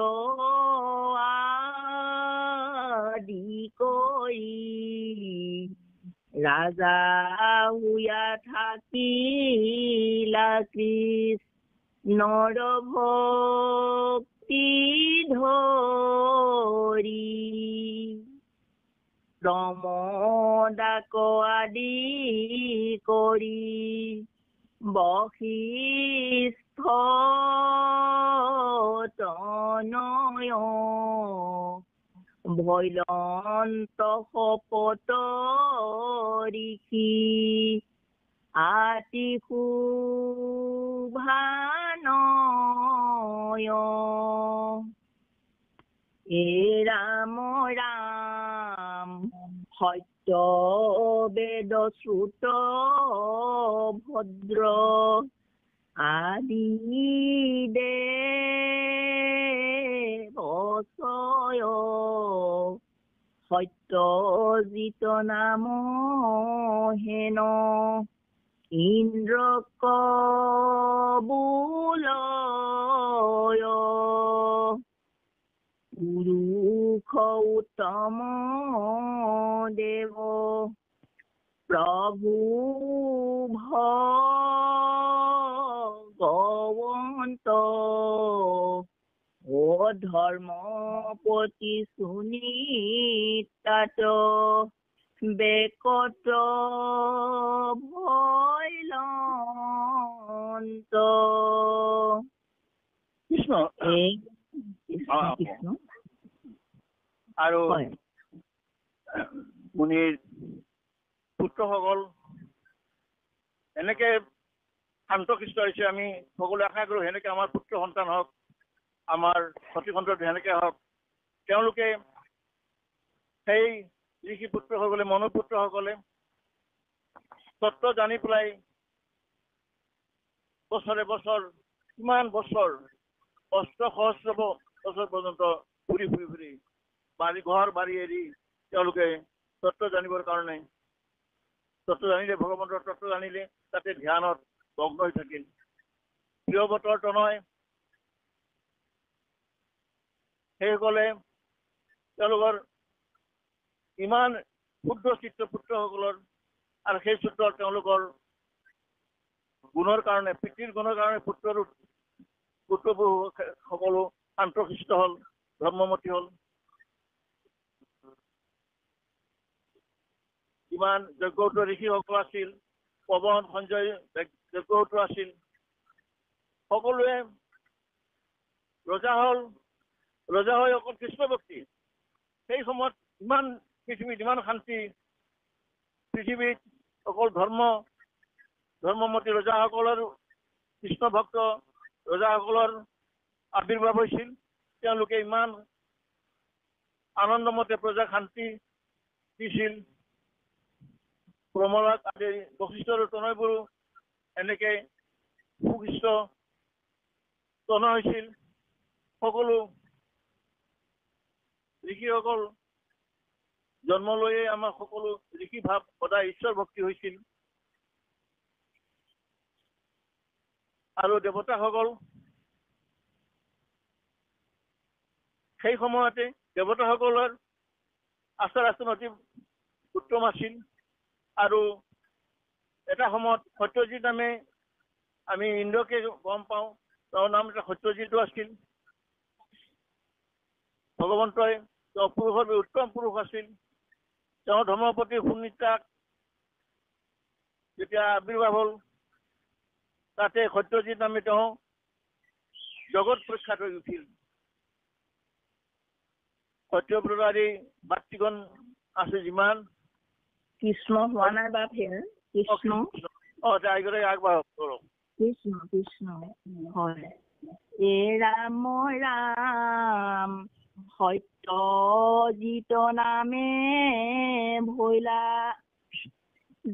আদি কৰি ৰাজা হুয়া থাকিলা কৃষ্ণৰ ভক্তি ধৰি প্ৰমদাক আদি কৰি বশিষ্ঠ তনয় ভৈলন্ত শপত ঋষি আতি শুভানয় এ ৰাম ৰাম সত্য বেদ শ্ৰুত ভদ্ৰ আদি দেৱচয় সত্য জিত নাম হেন ইন্দ্ৰক বোলয় পুৰুষ উত্তম দেৱ প্ৰভু ভগৱন্ত ও ধৰ্ম পতি সুনিতাত বেকত ভৈলন্ত কৃষ্ণ কৃষ্ণ আৰু হয় মুনিৰ পুত্ৰসকল এনেকে শান্তশিষ্ট হৈছে। আমি সকলোৱে আশা কৰোঁ সেনেকে আমাৰ পুত্ৰ সন্তান হওক, আমাৰ সতীসন্ততি সেনেকে হওক। তেওঁলোকে সেই ঋষি পুত্ৰসকলে মনুপুত্ৰসকলে তত্ত্ব জানি পেলাই বছৰে বছৰ কিমান বছৰ অষ্টসহস্ৰ বছৰ পৰ্যন্ত ঘূৰি ঘৰ বাৰী এৰি তেওঁলোকে তত্ত্ব জানিবৰ কাৰণে তত্ত্ব জানিলে, ভগৱন্তৰ তত্ত্ব জানিলে তাতে ধ্যানত মগ্ন হৈ থাকিল। প্ৰিয়ৱতৰ তনয় সেইসকলে তেওঁলোকৰ ইমান ক্ষুদ্ৰ চিত্ৰ পুত্ৰসকলৰ আৰু সেই সূত্ৰত তেওঁলোকৰ গুণৰ কাৰণে, পিতৃৰ গুণৰ কাৰণে পুত্ৰবোৰ সকলো শান্তশিষ্ট হ'ল, ধৰ্মমতী হ'ল। ইমান যজ্ঞত ঋষিসকল আছিল, পৱন সঞ্জয় যজ্ঞত আছিল। সকলোৱে ৰজা হ'ল, ৰজা হৈ অকল কৃষ্ণ ভক্তি। সেই সময়ত ইমান পৃথিৱীত ইমান শান্তি, পৃথিৱীত অকল ধৰ্মমতী ৰজাসকলৰ, কৃষ্ণ ভক্ত ৰজাসকলৰ আৱিৰ্ভাৱ হৈছিল। তেওঁলোকে ইমান আনন্দমতে প্ৰজাক শান্তি দিছিল। প্ৰমোদ আদি বশিষ্ঠৰ তনয়বোৰো এনেকে সুশিষ্ট তনয় হৈছিল। সকলো ঋষিসকল জন্ম লৈয়ে আমাৰ সকলো ঋষি ভাৱ সদায় ঈশ্বৰ ভক্তি হৈছিল। আৰু দেৱতাসকল সেই সময়তে দেৱতাসকলৰ আচাৰ আচৰণ অতি উত্তম আছিল। আৰু এটা সময়ত সত্যজিৎ নামে আমি ইন্দ্ৰকে গম পাওঁ, তেওঁৰ নাম এটা সত্যজিতো আছিল। ভগৱন্তই তেওঁ পুৰুষৰ উত্তম পুৰুষ আছিল। তেওঁ ধৰ্মপতি সুনিতাক যেতিয়া আৱিৰ্ভাৱ হ'ল, তাতে সত্যজিৎ নামে তেওঁ জগত প্ৰখ্যাত হৈ উঠিল। সত্যব্ৰত আদি ভাতৃগণ আছে যিমান, কৃষ্ণ হোৱা নাই বাপ হেৰ কৃষ্ণ আগবাঢ়ক। কৃষ্ণ হয়। এ ৰাম ৰাম সত্যজিত নামে ভৈলা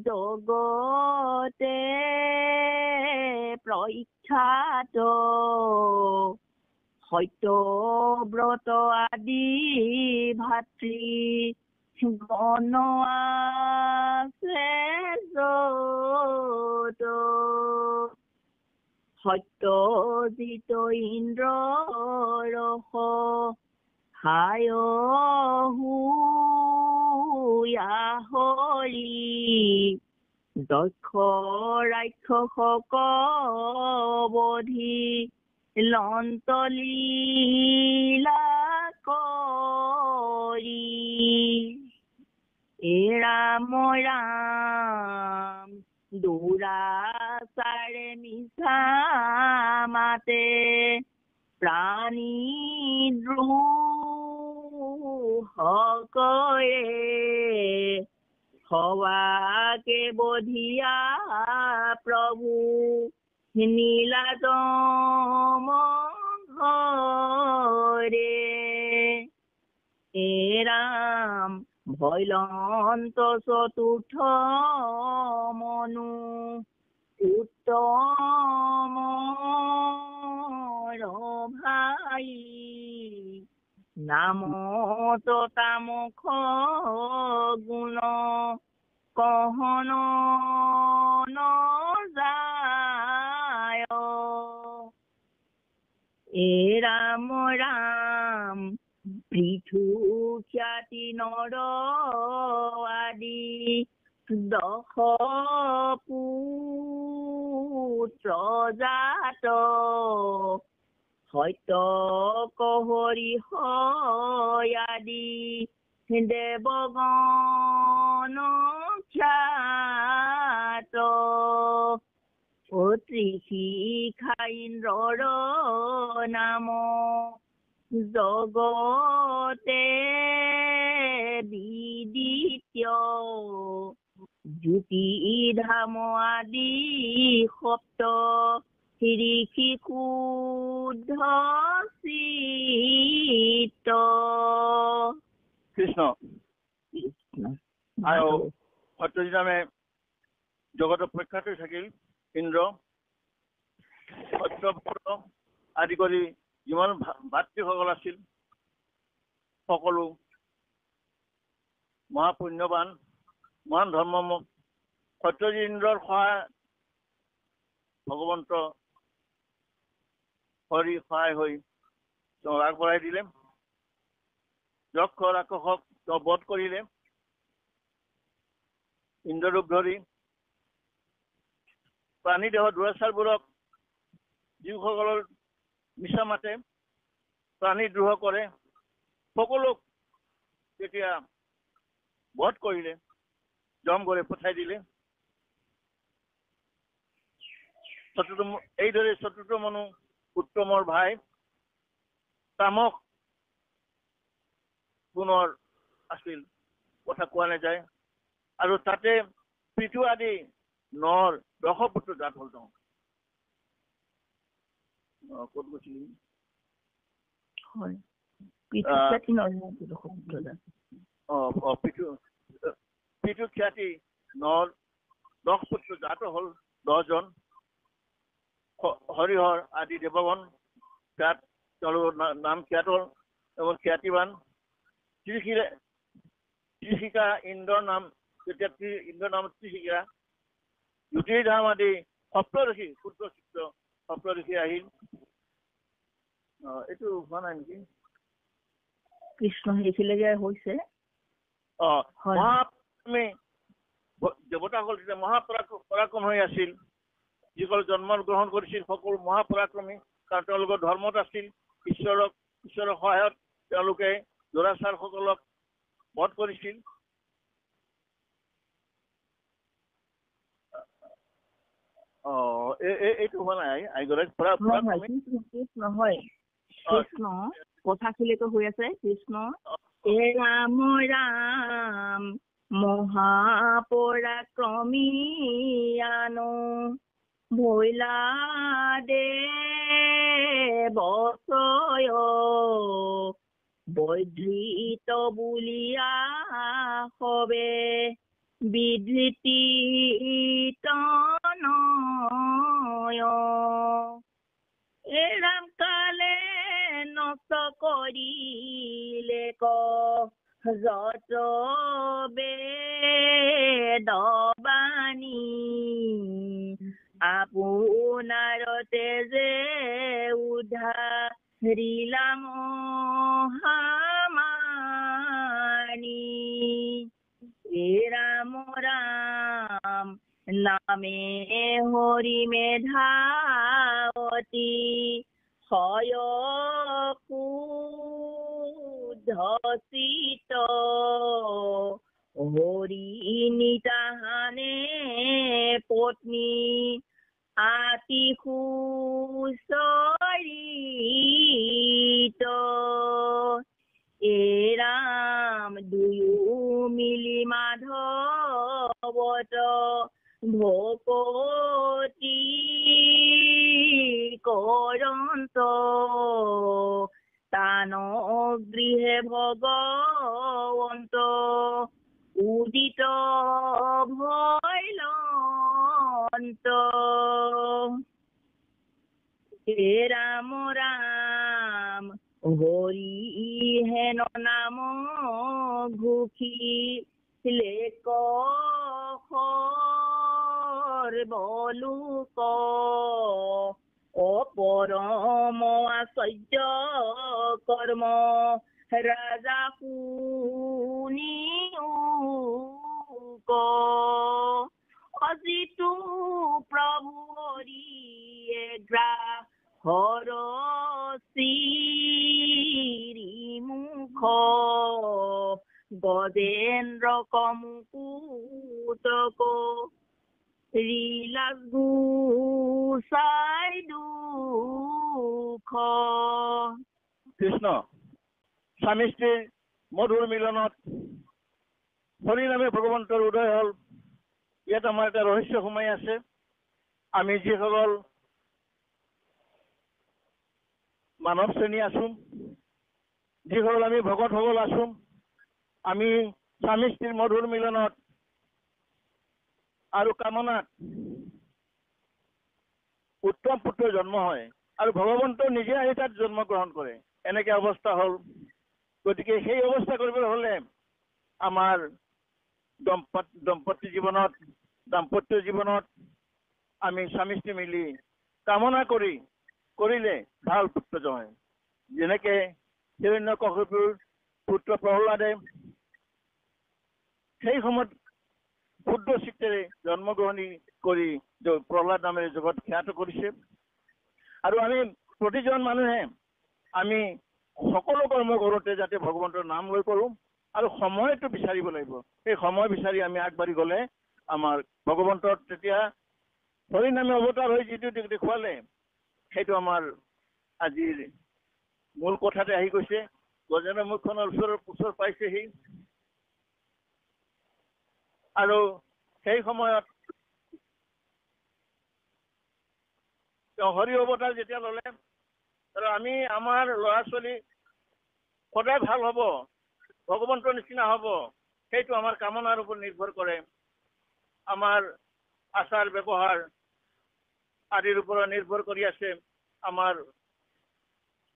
জগতে প্ৰখ্যাত সত্যব্ৰত আদি ভাতৃ গণ আছে যত সত্যজিত ইন্দ্ৰ ৰস হায় হৰি দক্ষ ৰাক্ষসক বধি লন্ত লীলা কৰি এ ৰাম ৰাম দুৰাচাৰে মিছা মাতে প্ৰাণী দ্ৰোহ কৰে হৱাকে বধিয়া প্ৰভু নীলাতম ঘৰে এ ৰাম ভৈলন্ত চতুৰ্থ মনু উত্তম ভাই নামত তামুখ গুণ কহন ৰাম ৰাম পৃথু খ্যাতি নৰ আদি 10 পুত্ৰ জাত সত্য কহৰি আদি দেৱগণ খ্যাত ত্ৰিশিখা ইন্দ্ৰৰ নাম জগতে বিদিত জ্যোতি ধাম আদি সপ্ত ঋষি শুদ্ধ চিত্ত কৃষ্ণ আৰু সত্যজিৎ নামে জগতৰ প্ৰখ্যাত হৈ থাকিল ইন্দ্ৰ সত্যব্ৰত আদি কৰি যিমান ভাতৃসকল আছিল সকলো মহাপুণ্যৱান মহান ধৰ্মমুখ সত্যজিৎ ইন্দ্ৰৰ সহায় ভগৱন্ত হৰি সহায় হৈ তেওঁক আগবঢ়াই দিলে যক্ষ ৰাক্ষসক তেওঁ বধ কৰিলে ইন্দ্ৰৰূপ ধৰি প্ৰাণী দেহৰ দুৰাচাৰবোৰক যিসকলৰ মিছা মাতে প্ৰাণী দ্ৰোহ কৰে সকলোক তেতিয়া বধ কৰিলে জমঘৰে পঠাই দিলে এইদৰে চতুৰ্থ মনু উত্তমৰ ভাই তামক পুনৰ আছিল কথা কোৱা নাযায় আৰু তাতে পৃথু আদি নৰ 10 পুত্ৰ জাত হ'ল তেওঁ ক'ত গৈছিল হয় পৃথু খ্যাতি নৰ 10 পুত্ৰ জাত পৃথু খ্যাতি নৰ 10 পুত্ৰ জাত হ'ল 10 জন হৰিহৰ আদি দেৱগণ তাত তেওঁলোকৰ নাম খ্যাত হ'ল এবং খ্যাতিবান ত্ৰিশিখা ইন্দ্ৰৰ নাম যেতিয়া ইন্দ্ৰৰ নাম ত্ৰিশিখা জ্যোতিৰ্ধাম আদি সপ্তঋষি শুদ্ধ চিত্ৰ সপ্তঋষি আহিল এইটো হোৱা নাই নেকি কৃষ্ণ সেইফালে হৈছে মহাপৰাক্ৰমী দেৱতাসকল যেতিয়া মহাপৰাক্ৰম হৈ আছিল যিসকল জন্ম গ্ৰহণ কৰিছিল সকলো মহাপৰাক্ৰমী কাৰণ তেওঁলোকৰ ধৰ্মত আছিল ঈশ্বৰৰ সহায়ত তেওঁলোকে দুৰাচাৰসকলক বধ কৰিছিল এইটো হোৱা নাই কৃষ্ণ হয় কৃষ্ণ কথাখিনিতো হৈ আছে কৃষ্ণ ৰাম ৰাম মহাপৰাক্ৰমী আনো ভৈলা দেৱচয় বৈধৃত বুলিয়া হবে বিধৃতি তনয় এৰাম কালে নষ্ট কৰিলে যত বেদবাণী আপোনাৰ তেজে উদ্ধাৰিলা মহামানী ৰাম ৰাম নামে হৰি মেধাৱতী হয় শুদ্ধ চিত হৰি নিতাহানে পত্নী আতি সুচৰিত এৰাম দুয়ো মিলি মাধৱত ভকতি কৰন্ত তান গৃহে ভগৱন্ত উদিত ভৈলন্ত হে ৰাম ৰাম হৰি হেন নাম ঘুখি লেক সৰ্বলোক পৰম আশ্চৰ্য কৰ্ম ৰাজা শুনিও অজিতো প্ৰভু হৰিয়ে গ্ৰাহৰ শ্ৰীমুখ গজেন্দ্ৰ কমুকুতক ৰিলাগু চাই দুখ। কৃষ্ণ স্বামী স্ত্ৰীৰ মধুৰ মিলনত হৰি নামে ভগৱন্তৰ উদয় হ'ল। ইয়াত আমাৰ এটা ৰহস্য সোমাই আছে। আমি যিসকল মানৱ শ্ৰেণী আছো, যিসকল আমি ভকত সকল আছো, আমি স্বামী স্ত্ৰীৰ মধুৰ মিলনত আৰু কামনাত উত্তম পুত্ৰ জন্ম হয় আৰু ভগৱন্ত নিজে আহি তাত জন্মগ্ৰহণ কৰে। এনেকে অৱস্থা হ'ল। গতিকে সেই অৱস্থা কৰিবলৈ হ'লে আমাৰ দাম্পত্য জীৱনত আমি স্বামী স্ত্ৰী মিলি কামনা কৰিলে ভাল পুত্ৰ হয়। যেনেকে হিৰণ্যকশিপুৰ পুত্ৰ প্ৰহ্লাদে সেই সময়ত ক্ষুদ্ৰ চিত্তেৰে জন্মগ্ৰহণ কৰি প্ৰহ্লাদ নামেৰে জগত খ্যাত কৰিছে। আৰু আমি প্ৰতিজন মানুহে আমি সকলো কৰ্ম কৰোঁতে যাতে ভগৱন্তৰ নাম লৈ কৰোঁ আৰু সময়টো বিচাৰিব লাগিব। সেই সময় বিচাৰি আমি আগবাঢ়ি গ'লে আমাৰ ভগৱন্তৰ তেতিয়া হৰি নামে অৱতাৰ হৈ যিটো দেখুৱালে, সেইটো আমাৰ আজিৰ মূল কথাতে আহি গৈছে। গজেন্দ্ৰ মুখখনৰ ওচৰ পাইছেহি আৰু সেই সময়ত তেওঁ হৰি অৱতাৰ যেতিয়া ল'লে, আৰু আমি আমাৰ ল'ৰা ছোৱালী সদায় ভাল হ'ব, ভগৱন্তৰ নিচিনা হ'ব, সেইটো আমাৰ কামনাৰ ওপৰত নিৰ্ভৰ কৰে। আমাৰ আচাৰ ব্যৱহাৰ আদিৰ ওপৰত নিৰ্ভৰ কৰি আছে আমাৰ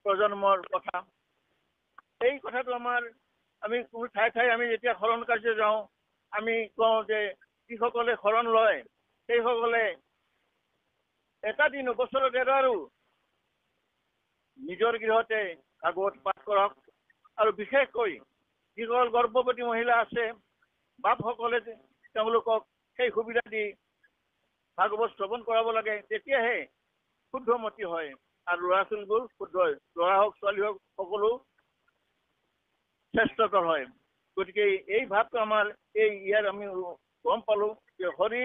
প্ৰজন্মৰ কথা। এই কথাটো আমি কোনো ঠাই আমি যেতিয়া শৰণ কাৰ্য যাওঁ, আমি কওঁ যে যিসকলে শৰণ লয় সেইসকলে এটা দিন বছৰত এবাৰো নিজৰ গৃহতে ভাগৱত পাঠ কৰক। আৰু বিশেষকৈ যিসকল গৰ্ভৱতী মহিলা আছে, বাপসকলে তেওঁলোকক সেই সুবিধা দি ভাগৱত শ্ৰৱণ কৰাব লাগে। তেতিয়াহে শুদ্ধমতী হয় আৰু ল'ৰা ছোৱালীবোৰ শুদ্ধ হয়। ল'ৰা হওক ছোৱালী হওক সকলো শ্ৰেষ্ঠতৰ হয়। গতিকে এই ভাৱটো আমাৰ ইয়াত আমি গম পালো যে হৰি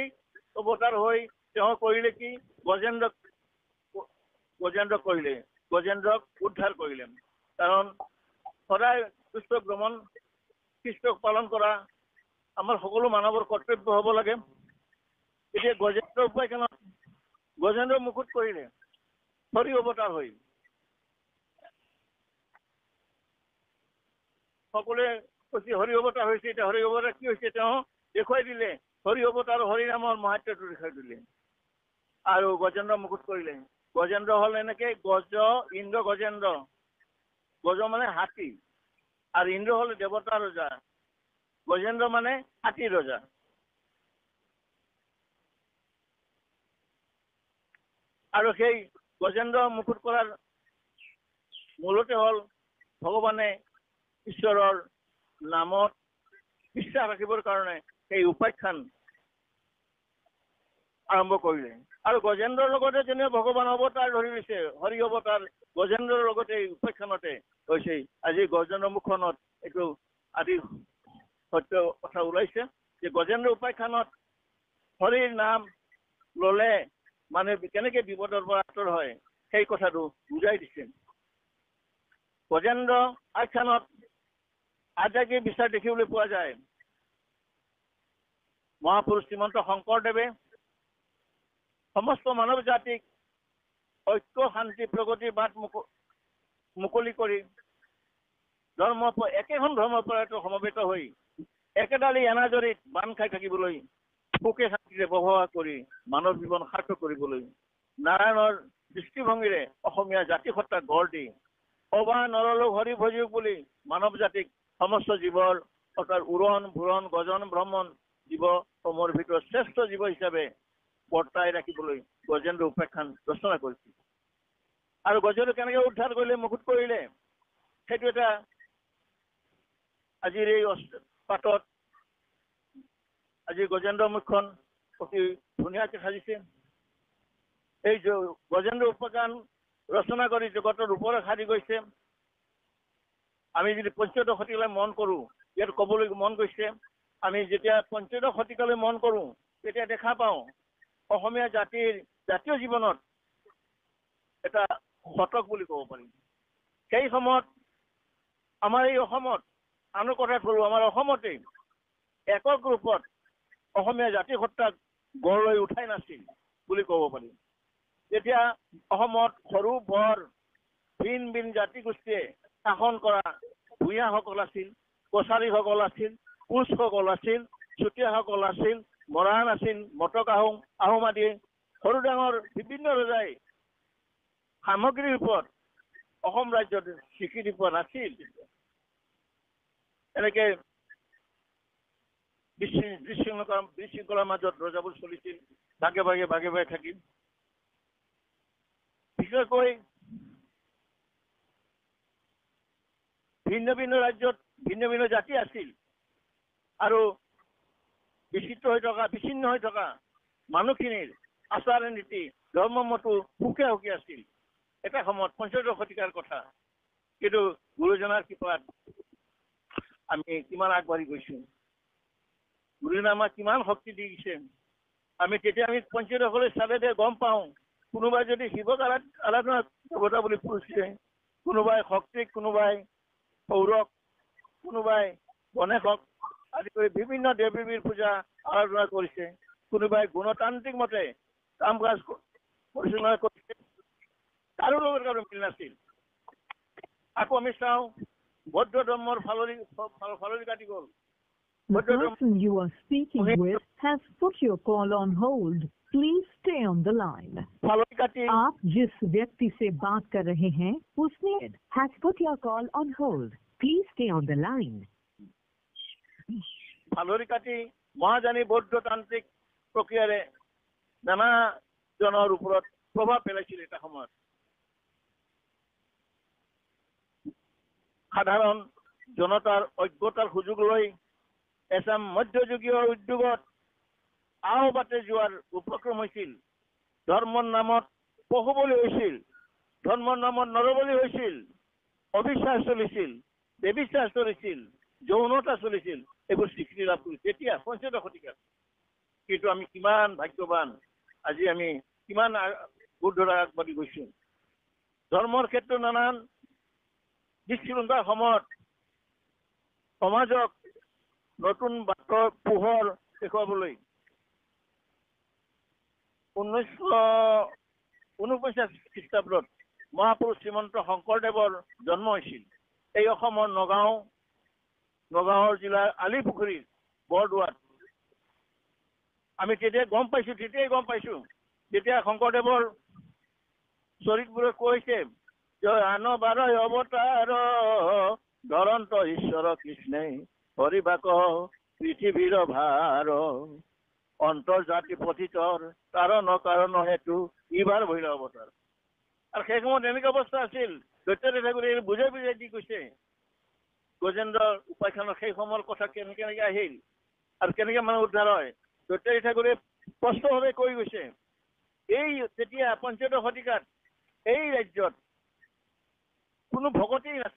অৱতাৰ হৈ তেওঁ কৰিলে কি, গজেন্দ্ৰক উদ্ধাৰ কৰিলে। কাৰণ সদায় কৃষ্ণ ভ্ৰমণ, কৃষ্ণক পালন কৰা আমাৰ সকলো মানৱৰ কৰ্তব্য হ'ব লাগে। এতিয়া গজেন্দ্ৰৰ উপাখ্যানত গজেন্দ্ৰ মুকুট কৰিলে হৰি অৱতাৰ হৈ। সকলোৱে কৈছে হৰি অৱতাৰ হৈছে। এতিয়া হৰি অৱতাৰ কি হৈছে তেওঁ দেখুৱাই দিলে। হৰি অৱতাৰ হৰি নামৰ মহাত্ম্যটো দেখুৱাই দিলে আৰু গজেন্দ্ৰ মুকুট কৰিলে। গজেন্দ্ৰ হ'ল এনেকে গজ ইন্দ্ৰ গজেন্দ্ৰ। গজ মানে হাতী আৰু ইন্দ্ৰ হ'ল দেৱতাৰ ৰজা, গজেন্দ্ৰ মানে হাতীৰ ৰজা। আৰু সেই গজেন্দ্ৰ মুকুট কৰাৰ মূলতে হ'ল ভগৱানে ঈশ্বৰৰ নামত বিশ্বাস ৰাখিবৰ কাৰণে সেই উপাখ্যান আৰম্ভ কৰিলে। আৰু গজেন্দ্ৰৰ লগতে যেনে ভগৱান অৱতাৰ ধৰি লৈছে, হৰি অৱতাৰ গজেন্দ্ৰৰ লগতে এই উপাখ্যানতে হৈছে। আজি গজেন্দ্ৰ মুখখনত এইটো আদি সত্য কথা ওলাইছে যে গজেন্দ্ৰ উপাখ্যানত হৰিৰ নাম ললে মানে কেনেকে বিপদৰ পৰা আঁতৰ হয় সেই কথাটো বুজাই দিছে। গজেন্দ্ৰ আখ্যানত আধ্যাত্মিক বিচাৰ দেখিবলৈ পোৱা যায়। মহাপুৰুষ শ্ৰীমন্ত শংকৰদেৱে সমস্ত মানৱ জাতিক ঐক্য শান্তি প্ৰগতিৰ বাট মুকলি কৰি একেখন ধৰ্মৰ পৰা সমবেত হৈ একেডালি এনাজৰিত বান্ধ খাই থাকিবলৈ, সুখে শান্তিৰে বসবাস কৰি মানৱ জীৱন সাৰ্থক কৰিবলৈ নাৰায়ণৰ দৃষ্টিভংগীৰে অসমীয়া জাতি সত্তাক গঢ় দি অবা নৰলোক হৰি ভজিওক বুলি মানৱ জাতিক সমস্ত জীৱৰ অৰ্থাৎ উৰণ ভূৰণ গজন ভ্ৰমণ জীৱসমূহৰ ভিতৰত শ্ৰেষ্ঠ জীৱ হিচাপে বৰ্তাই ৰাখিবলৈ গজেন্দ্ৰ উপাখ্যান ৰচনা কৰিছিল। আৰু গজেন্দ্ৰ কেনেকৈ উদ্ধাৰ কৰিলে, মুকুট কৰিলে, সেইটো এটা আজিৰ এই পাতত আজি গজেন্দ্ৰ মুখখন অতি ধুনীয়াকৈ সাজিছে। এই গজেন্দ্ৰ উপাখ্যান ৰচনা কৰি জগতৰ ওপৰত সাজি গৈছে। আমি যদি পঞ্চদশ শতিকালৈ মন কৰোঁ, ইয়াত ক'বলৈ মন গৈছে, আমি যেতিয়া পঞ্চদশ শতিকালৈ মন কৰোঁ তেতিয়া দেখা পাওঁ অসমীয়া জাতীয় জীৱনত এটা শতক বুলি ক'ব পাৰি। সেই সময়ত আমাৰ এই অসমত আনৰ কথাত ক'লোঁ, আমাৰ অসমতে একক ৰূপত অসমীয়া জাতি সত্তাক গঢ় লৈ উঠাই নাছিল বুলি ক'ব পাৰি। তেতিয়া অসমত সৰু বৰ ভিন ভিন জাতি গোষ্ঠীয়ে শাসন কৰা ভূঞাসকল আছিল, কছাৰীসকল আছিল, কোচসকল আছিল, চুতীয়াসকল আছিল, মৰাণ আছিল, মটক আহোম আদি সৰু ডাঙৰ বিভিন্ন ৰজাই সামগ্ৰীৰ ওপৰত অসম ৰাজ্যত স্বীকৃতি পোৱা নাছিল। এনেকে বিশৃংখলাৰ মাজত ৰজাবোৰ চলিছিল, ভাগে ভাগে থাকিল। বিশেষকৈ ভিন্ন ভিন্ন ৰাজ্যত ভিন্ন ভিন্ন জাতি আছিল আৰু বিচ্ছিন্ন হৈ থকা মানুহখিনিৰ আচাৰ নীতি ধৰ্ম মতো সুকীয়া আছিল। এটা সময়ত পঞ্চদশ শতিকাৰ কথা, কিন্তু গুৰুজনাৰ কৃপাত আমি কিমান আগবাঢ়ি গৈছো, গুৰুজনে আমাক কিমান শক্তি দি দিছে। আমি পঞ্চদশলৈ চালে গম পাওঁ, কোনোবাই যদি শিৱক আৰাধনা দেৱতা বুলি পুজিছে, কোনোবাই শক্তিক, কোনোবাই সৌৰক, কোনোবাই গণেশক আদি কৰি বিভিন্ন দেৱ দেৱীৰ পূজা আৰাধনা কৰিছে, কোনোবাই গণতান্ত্ৰিক মতে কাম কাজ পৰিচালনা কৰিছে, কাৰো লগত কাৰো মিল নাছিল। আকৌ আমি চাওঁ বৌদ্ধ ধৰ্মৰ ফালৰি কাটি গ'ল। The person you are speaking with has put your call on hold. Please stay on the line. फालरी काटी आप जिस व्यक्ति से बात कर रहे हैं उसने has put your call on hold. Please stay on the line. ফালৰি কাটি মহাজানী বৌদ্ধতান্ত্ৰিক প্ৰক্ৰিয়াৰে নানা জনৰ ওপৰত প্ৰভাৱ পেলাইছিল। এটা সময়ত সাধাৰণ জনতাৰ অজ্ঞতাৰ সুযোগ লৈ এছাম মধ্যযুগীয় উদ্যোগত আও বাটে যোৱাৰ উপক্ৰম হৈছিল। ধৰ্মৰ নামত পশু বলি হৈছিল, ধৰ্মৰ নামত নৰবলি হৈছিল, অবিশ্বাস চলিছিল, দেৱীশ্বাস চলিছিল, যৌনতা চলিছিল। এইবোৰ স্বীকৃতি লাভ কৰিছিল তেতিয়া পঞ্চদশ শতিকাত। কিন্তু আমি কিমান ভাগ্যৱান, আজি আমি কিমান বুদ্ধৰা আগবাঢ়ি গৈছো। ধৰ্মৰ ক্ষেত্ৰত নানান বিশৃংখলাৰ সময়ত সমাজক নতুন বাটৰ পোহৰ দেখুৱাবলৈ 1949 খ্ৰীষ্টাব্দত মহাপুৰুষ শ্ৰীমন্ত শংকৰদেৱৰ জন্ম হৈছিল। এই অসমৰ নগাঁও জিলাৰ আলিপুখুৰীৰ বৰদোৱাত। আমি তেতিয়াই গম পাইছো যেতিয়া শংকৰদেৱৰ চৰিতবোৰে কৈছে যে আন বাৰ অৱতাৰ ধৰন্ত ঈশ্বৰ কৃষ্ণই হৰিবাক পৃথিৱীৰ ভাৰ অন্তৰ্জাতি পতিতৰ কাৰণ হেতু ইবাৰ ভৈল অৱতাৰ। আৰু সেই সময়ত এনেকুৱা অৱস্থা আছিল, দৈত্যৰে ঠাকুৰে বুজাই দি কৈছে গজেন্দ্ৰ উপাখ্যানৰ সেই সময়ৰ কথা কেনেকে আহিল আৰু কেনেকে মানুহ উদ্ধাৰ হয়। দৈত্যৰে ঠাকুৰে স্পষ্টভাৱে কৈ গৈছে, এই তেতিয়া পঞ্চদশ শতিকাত এই ৰাজ্যত কোনো ভকতেই নাছিল।